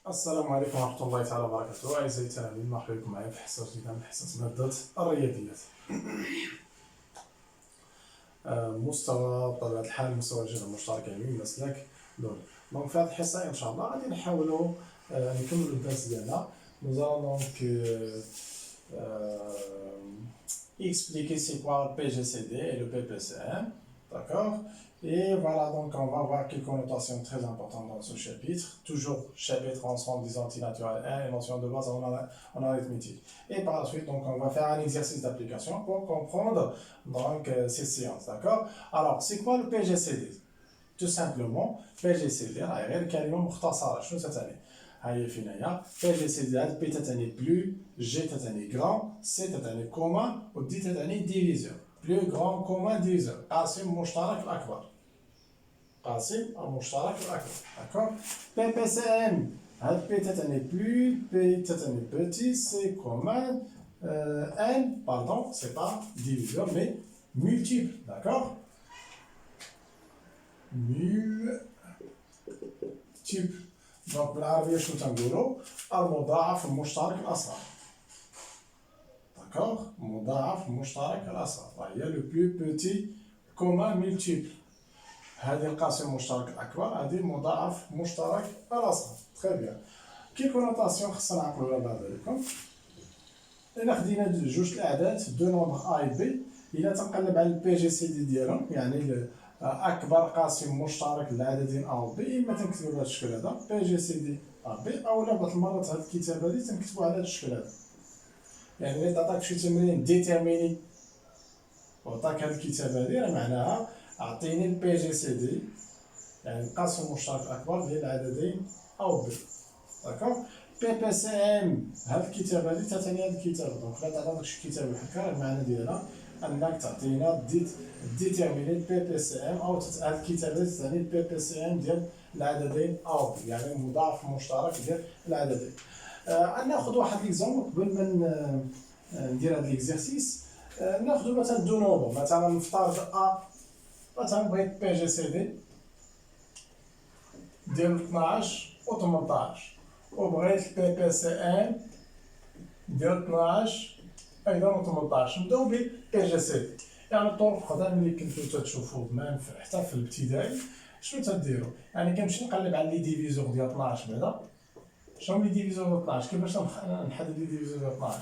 السلام عليكم ورحمة الله تعالى وبركاته. أعزائي التلاميذ، مرحبا بكم معايا في حصة جديدة من حصص مادة الرياضيات. مستوى بطبيعة الحال مستوى الجبر المشترك يعني من مسلك دوني. دونك في هذه الحصة إن شاء الله غادي نحاولوا نكملوا الدرس ديالنا. Nous allons donc expliquer c'est quoi le PGCD et le PPCM. D'accord? Et voilà, donc on va voir quelques connotations très importantes dans ce chapitre. Toujours chapitre ensemble des antinaturels 1 et notions de base en arithmétique. Et par la suite, donc on va faire un exercice d'application pour comprendre donc ces séances. D'accord? Alors, c'est quoi le PGCD? Tout simplement, PGCD, غير كلمة مختصرة. شنو تتعني؟ هاي فين هي؟ PGCD P تتعني plus, G تتعني grand, C تتعني commun و D تتعني diviseur. plus grand commun diviseur. قاسم مشترك الأكبر. قاسم المشترك الأكبر. D'accord? PPCM. هاد P تتعني plus, P تتعني petit, C commun, N, pardon, c'est pas diviseur mais multiple. D'accord? multiple. Donc بالعربية شنو تنقولوا؟ المضاعف المشترك الأصغر. D'accord? المضاعف المشترك الأصغر هي لو بلو بوتي كومان ملتيبل. هذه القاسم المشترك الأكبر، هذه المضاعف المشترك الأصغر. تري بيان. كي كونوتاسيون خصنا نعقلوا على بالكم. إلا خدينا جوج الأعداد دو نومبر أ و بي، إلا تنقلب على البي جي سي دي ديالهم يعني أكبر قاسم مشترك للعددين أ و بي، إما تنكتبو بهذا الشكل هذا بي جي سي دي أ بي، أولا بعض المرات هاد الكتابة هادي تنكتبو على هاد الشكل هذا. يعني إلا تعطاك شي تمرين ديتيرميني وعطاك هاد الكتابة هادي راه معناها أعطيني البي جي سي دي يعني القاسم المشترك الأكبر ديال العددين أ و بي. داكوغ؟ بي بي سي إم هاد الكتابة هادي تتعني هاد الكتابة. دونك إلا تعطاتك شي كتابة بحال هكا راه المعنى ديالها أنك تعطينا ديتيرميني البي بي سي إم أو هاد الكتابة هادي تعني البي بي سي إم ديال العددين أ و بي، يعني المضاعف المشترك ديال العددين. ناخذ واحد ليكزومبل قبل ما ندير هاد ليكزارسيس. ناخذ مثلا دو نومبر، مثلا نفترض أ، مثلا بغيت بي جي سي دي ديال 12 و 18 وبغيت البي بي سي إم ديال 12 أيضا و 18. نبداو بال بي جي سي دي. يعني الطرق القدام اللي كنتو تشوفوا حتى في الابتدائي شنو تديروا؟ يعني كنمشي نقلب على لي ديفيزور ديال 12 بعدا. شنو لي ديفيزور ديال 12؟ كيفاش نحدد لي ديفيزور ديال 12؟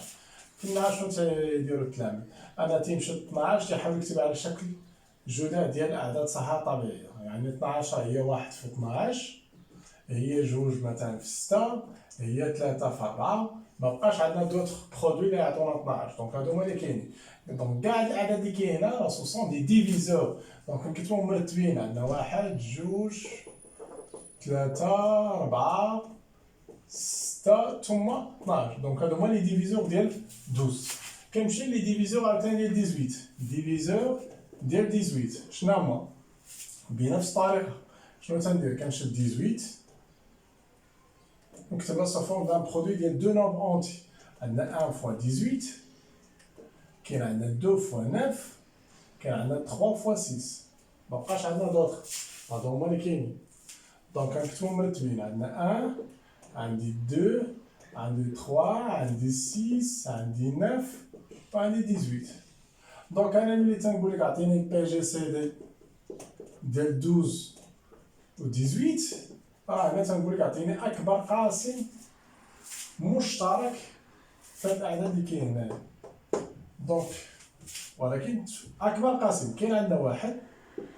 كنا شنو تيديروا التلاميذ؟ أنا تيمشي 12 تيحاول يكتب على شكل جداد ديال الأعداد صحيحة طبيعية. يعني 12 هي 1 في 12، هي 2 مثلا في 6، هي 3 في 4، مبقاش عندنا دوطخ برودوي اللي يعطونا 12. دونك هادو هما اللي كاينين. دونك كاع الأعداد اللي كاينة راه سو سون دي ديفيزور. دونك نكتبوهم مرتبين، عندنا 1 2 3 4 6 ثم 12. دونك هادو هما لي ديفيزور ديال 12. كنمشي لي ديفيزور عاوتاني ديال 18. ديفيزور ديال 18 شنو هما؟ بنفس الطريقة. شنو تندير؟ كنشد 18 نكتبها سو فورم دان برودوي ديال دو نومبر اونتي. عندنا 1 فوا 18، كاين عندنا 2 فوا 9، كاين عندنا 3 فوا 6. مبقاش عندنا دوطخ، هادو هما اللي كاينين. دونك كنكتبهم مرتبين. عندنا 1، عندي 2، عندي 3، عندي 6، عندي 9 وعندي 18. دونك انا ملي تنقول لك عطيني بي جي سي دي ديال 12 و 18، راه انا تنقول لك عطيني اكبر قاسم مشترك في هاد الاعداد اللي كاين هنايا. دونك ولكن اكبر قاسم كاين عندنا 1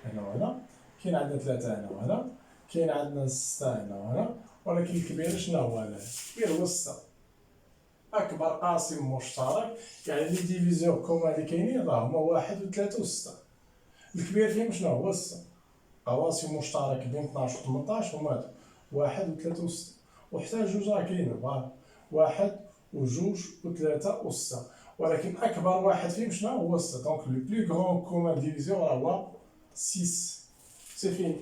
هنا وهنا، كاين عندنا 3 هنا وهنا، كاين عندنا 6 هنا وهنا، ولكن الكبير شنو هو هنايا؟ الكبير هو 6. أكبر قاسم مشترك يعني لي ديفيزور كومان اللي كاينين راه هما 1 و 3 و 6. الكبير فيهم شنو هو 6. قواسم مشترك بين 12 و 18 هما هادو 1 و 3 و 6، وحتى جوج راه كاينين 1 و 2 و 3 و 6، ولكن أكبر واحد فيهم شنو هو 6. دونك لو بلو غران كومان ديفيزور راه هو 6. سي فيني.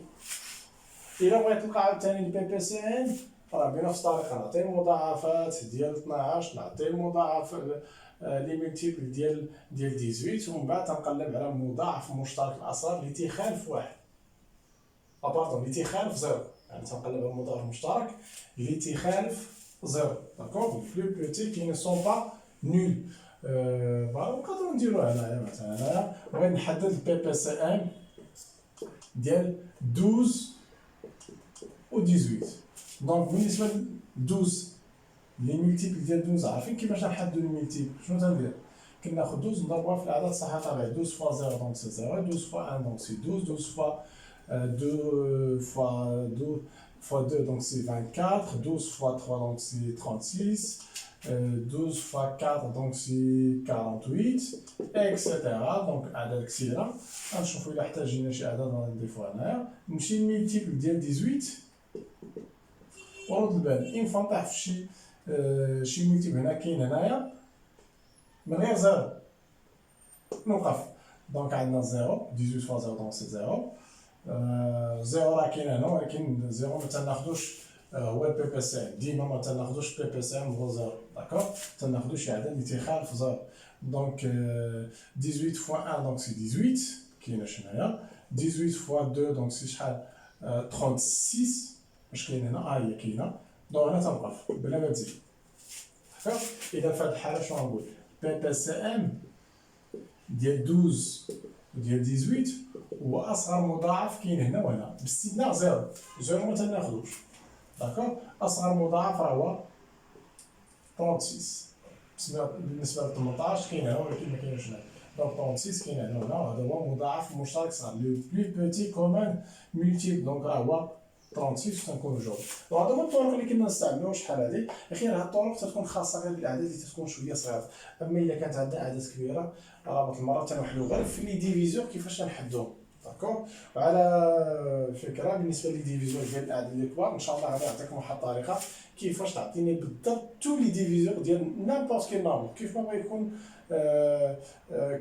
إلا بغيت تلقى عاوتاني البي بي سي إن راه بنفس الطريقة. نعطي المضاعفات ديال 12، نعطي المضاعف لي مولتيبل ديال 18، ومن بعد تنقلب على المضاعف المشترك الأصغر اللي تيخالف 1. باردون اللي تيخالف 0. يعني تنقلب على المضارع المشترك اللي تيخالف زيرو داكوغ بلو بوتي كي نو سون با نول. نقدروا نديروها هنايا مثلا هنايا بغيت نحدد البي بي سي ام ديال 12 و 18. دونك بالنسبه ل 12 لي مولتيبل ديال 12 عارفين كيفاش نحددوا لي مولتيبل؟ شنو تندير؟ كناخذ 12 نضربوها في الاعداد الصحيحه الطبيعيه. 12 فوا 0 دونك سي 0، 12 فوا 1 دونك سي 12، 12 فوا 2 فوا 2 fois 2 donc c'est 24, 12 fois 3 donc c'est 36, 12 fois 4 donc c'est 48 etc. donc عدد كثيره. غنشوفوا الا احتاجينا شي عدد غنضيفوها هنايا. نمشي للميلتيبل ديال 18 ورد البال اين فوا نطيح في شي ميلتيبل هنا كاين هنايا من غير زيرو نوقف. دونك عندنا 0 18 فوا 0 دونك سي 0. زيرو راه كاين هنا ولكن زيرو ما تناخدوش هو البي بي سي ام. ديما ما تناخدوش بي بي سي ام هو زيرو داكوغ. تناخدو شي عدد اللي تيخالف زيرو. دونك 18 فوا 1 دونك سي 18 كايناش هنايا. 18 فوا 2 دونك سي شحال 36 واش كاين هنا هي كاينه. دونك هنا تنوقف بلا ما تزيد داكوغ. اذا في هاد الحاله شنو غنقول؟ بي بي سي ام ديال 12 وديال 18 هو اصغر مضاعف كاين هنا وهنا باستثناء زيرو. زيرو ما تناخدوش داكوغ. اصغر مضاعف راه هو 36 بالنسبه ل 18 كاين هنا ولكن ما كاينش هنا. دونك 36 كاين هنا وهنا هذا هو مضاعف مشترك صغير لو بلو بوتي كومان مولتيبل. دونك راه هو 36 تنكون جوج. وهذا هما الطرق اللي كنا نستعملوها شحال هادي. غير هاد الطرق تتكون خاصه غير بالاعداد اللي تكون شويه صغيره. اما الا كانت عندنا اعداد كبيره راه بعض المرات تنوحلو غير في لي ديفيزور كيفاش تنحدوهم داكوغ. وعلى فكره بالنسبه لي ديفيزور ديال الاعداد الكبار ان شاء الله غادي نعطيكم واحد الطريقه كيفاش تعطيني بالضبط تو لي ديفيزور ديال نامبورت كيل نامبر كيف ما بغا يكون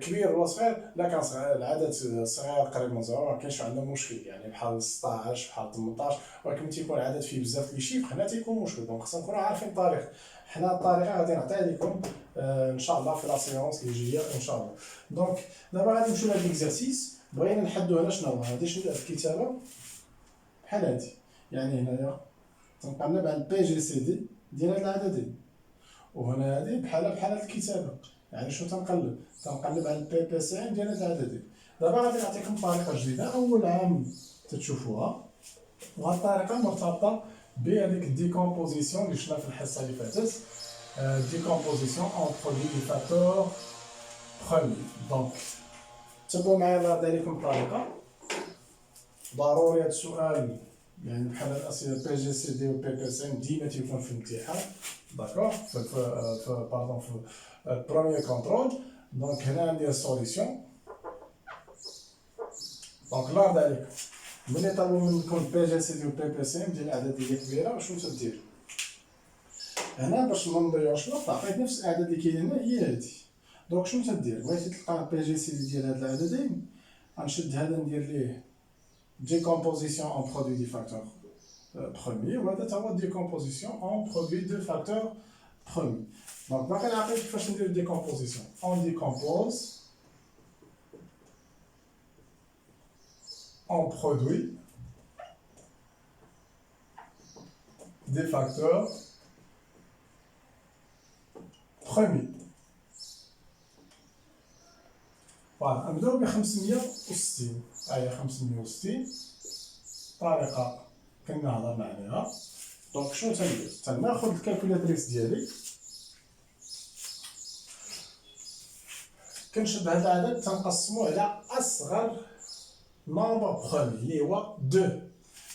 كبير ولا صغير. لا كان صغير العدد صغير قريب من زيرو ما كاينش عندنا مشكل يعني بحال 16 بحال 18. ولكن تيكون العدد فيه بزاف لي شيف هنا تيكون مشكل. دونك خصنا نكونوا عارفين الطريقه. حنا الطريقه غادي نعطيها لكم ان شاء الله في لا سيونس اللي جايه ان شاء الله. دونك دابا غادي نمشيو لهاد ليكزارسيس. بغينا نحدو هنا شنو هو هادي شنو الكتابه بحال هادي. يعني هنايا تنقلب على البي جي سي دي ديال هاد العددين وهنا هادي بحال هاد الكتابه. يعني شنو تنقلب على البي بي سي ام ديال هاد العددين. دابا غادي نعطيكم طريقه جديده اول عام تتشوفوها. وهاد الطريقه مرتبطه بهذيك الديكومبوزيسيون اللي شفنا في الحصه اللي فاتت. ديكومبوزيسيون اون برودوي دي فاكتور بروميي. دونك تبعوا معايا الله يرضي عليكم الطريقه. ضروري هاد السؤال يعني بحال الاسئله بي جي سي دي و بي بي سي ام ديما تيكون في الامتحان داكوغ في باردون في البروميير كونترول. دونك هنا ندير سوليسيون. دونك الله يرضي عليكم ملي طلبوا منكم بي جي سي دي و بي بي سي ام ديال الاعداد اللي كبيره شنو تدير هنا باش ما نضيعوش الوقت؟ عطيت نفس الاعداد اللي كاينين هنا هي هادي. دونك شنو تدير؟ بغيتي تلقى بي جي سي دي ديال هاد العددين غنشد هذا ندير ليه décomposition en produit du facteur premier وهذا تا هو décomposition en produit de facteur premier. Donc باقي نعطيك كيفاش ندير décomposition. On décompose en produit des facteurs premiers. فوالا نبداو ب 560. هاهي 560 طريقه كنا هضرنا عليها. دونك شنو تندير؟ تناخذ الكالكولاتريس ديالي كنشد هاد العدد تنقسمو على اصغر نومبر برومي اللي هو 2.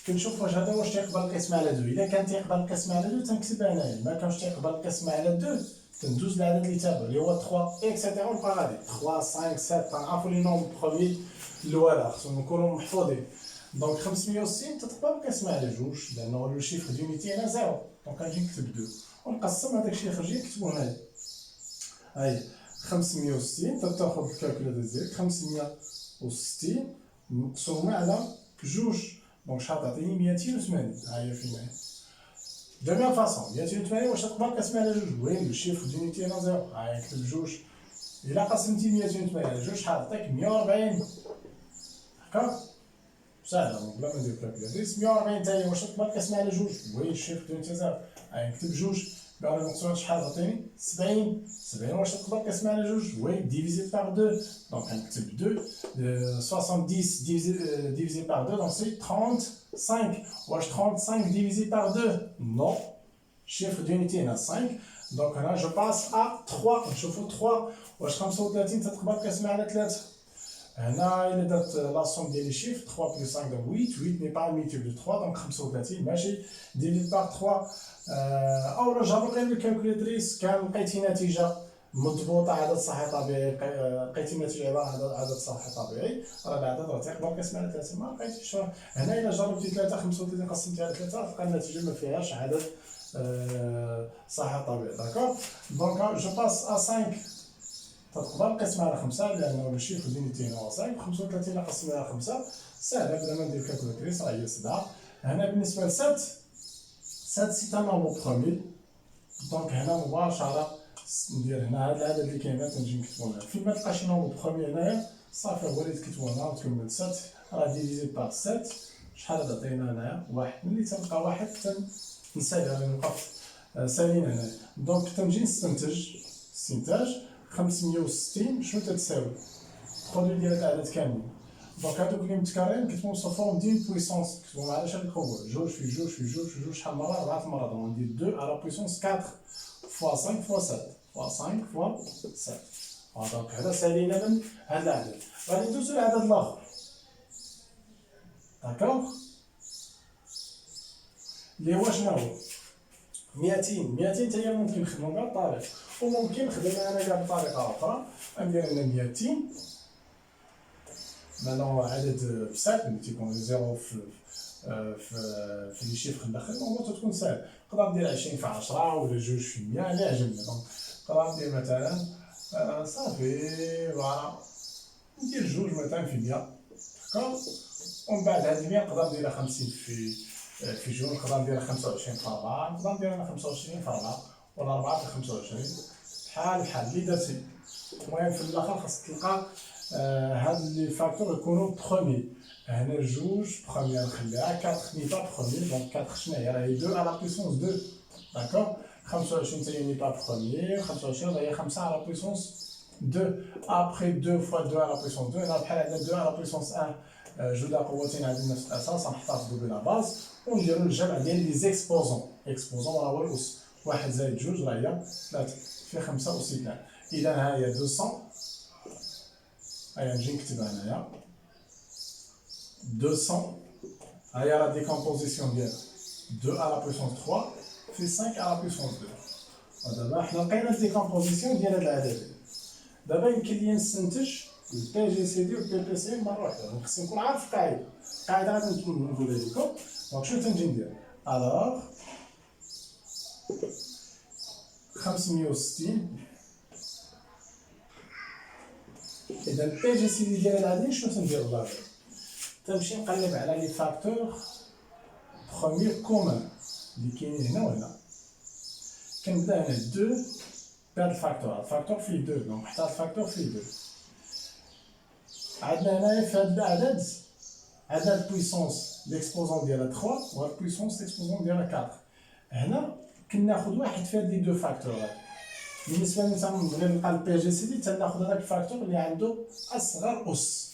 كنشوف واش هذا واش تيقبل القسمه على 2. الا كان تيقبل القسمه على 2 تنكتبها هنايا. ما كانش تيقبل القسمه على 2 تندوز العدد اللي تابع اللي هو 3 اكسيتيرا ونبقى غادي 3 5 7. تنعرفوا لي نومبر برومي الاولى خصهم نكونوا محفوظين. دونك 560 تتقبل القسمه على 2 لانه لو شيفر دونيتي هنا 0. دونك غنجي نكتب 2 ونقسم هذاك الشيء خرج نكتبو هنايا. هاهي 560 تاخذ الكالكولاتريس ديالك 560 مقسومه على 2. دونك شحال تعطيني 280. ها هي فين هي دو ميم فاصون 280 واش تقبل القسمه على 2 وين لو شيفر دونيتي هنا 0. ها هي نكتب 2. الا قسمتي 280 على 2 شحال تعطيك 140 داكوغ. ساهله بلا ما ندير كالكولاتريس. 140 تا هي واش تقدر تقسم على جوج؟ وي الشيفر دو انتظار نكتب جوج. 140 شحال تعطيني؟ 70. 70 واش تقدر تقسم على جوج؟ وي ديفيزي بار 2 دونك نكتب 2. 70 divisé par 2 donc c'est 35. واش 35 divisé par 2 non. chiffre d'unité هنا 5 دونك هنا جو باس ا 3. نشوفوا 3 واش 35 تقدر تقسم على 3. هنا إلا درت لا سوم ديال لي شيفر 3 plus 5 donc 8. 8 n'est pas admitible de 3 donc 35 ماشي divisé par 3. أولا جرب غير بالكالكوليتريس كان لقيتي نتيجة مضبوطة عدد صحيح طبيعي لقيتي النتيجة عبارة عن عدد صحيح طبيعي راه العدد راه تيقدر يقسم على 3 ما لقيتيش. هنا إلا جربتي 3 35 قسمتي على 3 تلقى النتيجة ما فيهاش عدد صحيح طبيعي داكور. دونك جو باس ا 5 تقدر تقسم على 5 لأنه الشيفر دينيتي هنا هو 5. 35 نقسم على 5 ساهلة بلا ما ندير كالكولاتريس راه هي 7. هنا بالنسبة ل 7 سي ان نومبر برومي دونك هنا مباشرة ندير هنا هاد العدد اللي كاين هنا تنجي نكتبو هنا. فين ما تلقى شي نومبر برومي هنايا صافي هو اللي تكتبو هنا وتكمل 7 راه ديفيزي بار 7 شحال تعطينا هنايا؟ 1. ملي تنلقى 1 تنسالي نوقف سالين هنايا دونك تنجي نستنتج استنتاج 560 شنو تتساوي؟ برودوي ديال العدد كاملين دونك هادوك اللي متكررين كتبهم سو فورم دين بويسونس كتبهم على شكل كوبور جوج في جوج في جوج في جوج شحال مرة؟ 4 مرات دونك ندير 2 على بويسونس 4 فوا 5 فوا 7 فوا 5 فوا 7 دونك هذا سالينا من هاد العدد. غادي ندوزو للعدد الآخر داكوغ اللي هو شنو هو؟ 200. 200 حتى هي ممكن نخدمو بهاد الطريقة وممكن نخدمها أنا كاع بطريقة أخرى. ندير هنا 200 مانو عدد بساط اللي تيكون زيرو في لي شيفر الداخل نورمال تكون ساهل. نقدر ندير 20 في 10 ولا 2 في 100 اللي عجبني دونك نقدر ندير مثلا صافي فوالا ندير 2 مثلا في 100 داكوغ. ومن بعد هاد 100 نقدر نديرها 50 في جوج نقدر نديرها 25 في 4 نقدر نديرها 25 في 4 ولا 4 في 25 بحال اللي درتي. المهم في الاخر خاصك تلقى هاد لي فاكتور يكونوا برومي. هنا جوج برومي نخليها 4 ني با برومي دونك 4 شناهي راهي 2 على بويسونس 2 داكوغ. 25 حتى هي ني با برومي 25 راهي 5 على بويسونس 2 ابخي 2 فوا 2 على بويسونس 2 هنا بحال عندنا 2 على بويسونس 1 جوج قوتين عندنا نفس الاساس غنحتفظوا بلا باز ونديروا الجمع ديال لي زيكسبوزون. اكسبوزون راه هو الاس 1 زائد 2 راه هي 3 في 5 أس 2. اذا ها هي 200 هيا نجي نكتبها هنايا 200 هيا لا ديكومبوزيسيون ديالها 2 على بويسونس 3 في 5 على بويسونس 2. ودابا حنا لقينا الديكومبوزيسيون ديال هاد العدد. دابا يمكن لي نستنتج البي جي سي دي والبي بي سي مره واحده خصني نكون عارف القاعده. القاعده غادي نقولها لكم دونك شنو تنجي ندير الوغ 560 إذا البي جي سي دي ديال العادي شنو تندير دابا؟ تنمشي نقلب على لي فاكتور بروميير كومان اللي كاينين هنا وهنا. كنبدا هنا 2 بهاد الفاكتور الفاكتور فيه 2 دونك حتى الفاكتور فيه 2. عندنا هنايا في هاد العدد عندنا البويسونس ليكسبوزون ديالها 3 والبويسونس ليكسبوزون ديالها 4. هنا كناخد واحد في هاد لي دو فاكتورات. بالنسبه لي تنبغي نلقى البي جي سي دي تناخد هذاك الفاكتور اللي عنده اصغر اس.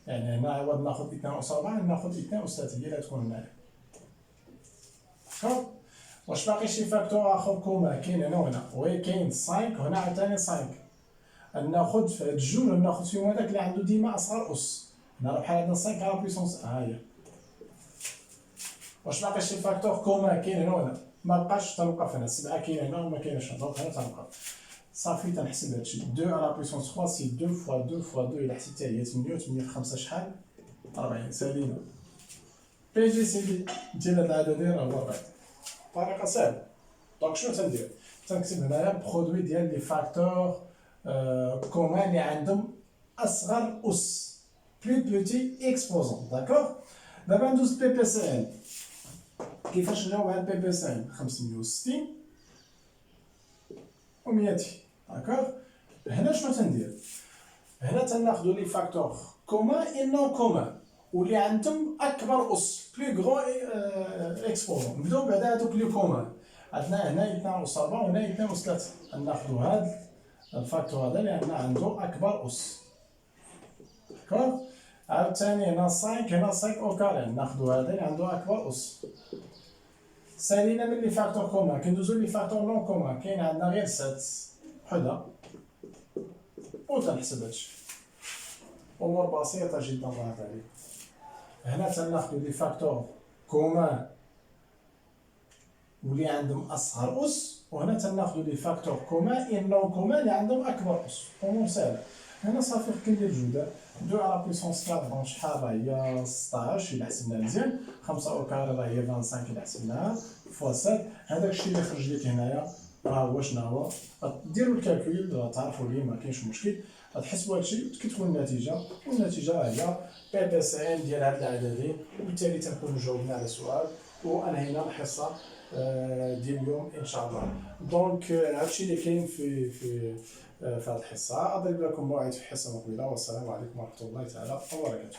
يعني هنا عوض ناخد 2 اس 4 ناخد 2 اس 3 هي اللي تكون هنايا. داكوغ. واش باقي شي فاكتور اخر كوما كاين هنا وهنا؟ وي كاين 5 هنا عاوتاني 5. ناخد في هاد الجوج ناخد فيهم هذاك اللي عنده ديما اصغر اس. هنا راه بحال عندنا 5 على بويسونس ها هي. واش باقي شي فاكتور كوما كاين هنا وهنا؟ ما بقاش تنوقف هنا 7 كاين هنا وما كاينش هنا دونك هنا تنوقف. صافي تنحسب هادشي 2 على بويسونس 3 سي 2 فوا 2 فوا 2 إلا حسبتها هي 8 8 في 5 شحال؟ 40 سالينا. بي جي سي دي ديال هاد العددين راه هو الرقم. طريقة سهلة. دونك شنو تندير؟ تنكتب هنايا برودوي ديال لي فاكتور كومان اللي عندهم أصغر أس بلو بوتي إكسبوزون داكوغ. دابا ندوز بي بي سي إن. كيفاش نجاوب على البي بي سي إن؟ 560 و 200 داكوغ. هنا شنو تندير؟ هنا تناخدو لي فاكتور كومان اي نون كومان واللي عندهم اكبر اس بلو غرو اكسبونون. نبداو بعدا هذوك لي كومان. عندنا هنا 2 اس 4 وهنا 2 اس 3. ناخذ هذا الفاكتور هذا اللي عندنا عنده اكبر اس. داكوغ. عاوتاني هنا 5 هنا 5 او كاري ناخذ هذا اللي عنده اكبر اس. سالينا من لي فاكتور كومان كندوزو لي فاكتور نون كومان. كاين عندنا غير 7 وحده و تنحسب هادشي. امور بسيطه جدا الله عليك. هنا تناخذ لي فاكتور كومان واللي عندهم اصغر اس، وهنا تناخذ لي فاكتور كومان ان نون كومان اللي عندهم اكبر اس. امور سهله. هنا صافي كندير جوده 2 على بويسونس 4 شحال راه هي 16 الا حسبنا مزيان. 5 او كاري راه هي 25 الا حسبناها فوا 7. هذاك الشيء اللي خرج لك هنايا راه هو شنو هو. ديروا الكالكول تعرفوا لي ما كاينش مشكل. تحسبوا هادشي وتكتبوا النتيجه، والنتيجه هي بي بي اس ان ديال هاد العددين. وبالتالي تنكونوا جاوبنا على السؤال وانهينا الحصه ديال اليوم ان شاء الله. دونك هادشي اللي كاين في هاد الحصه. اضرب لكم موعد في حصه مقبله، والسلام عليكم ورحمه الله تعالى وبركاته.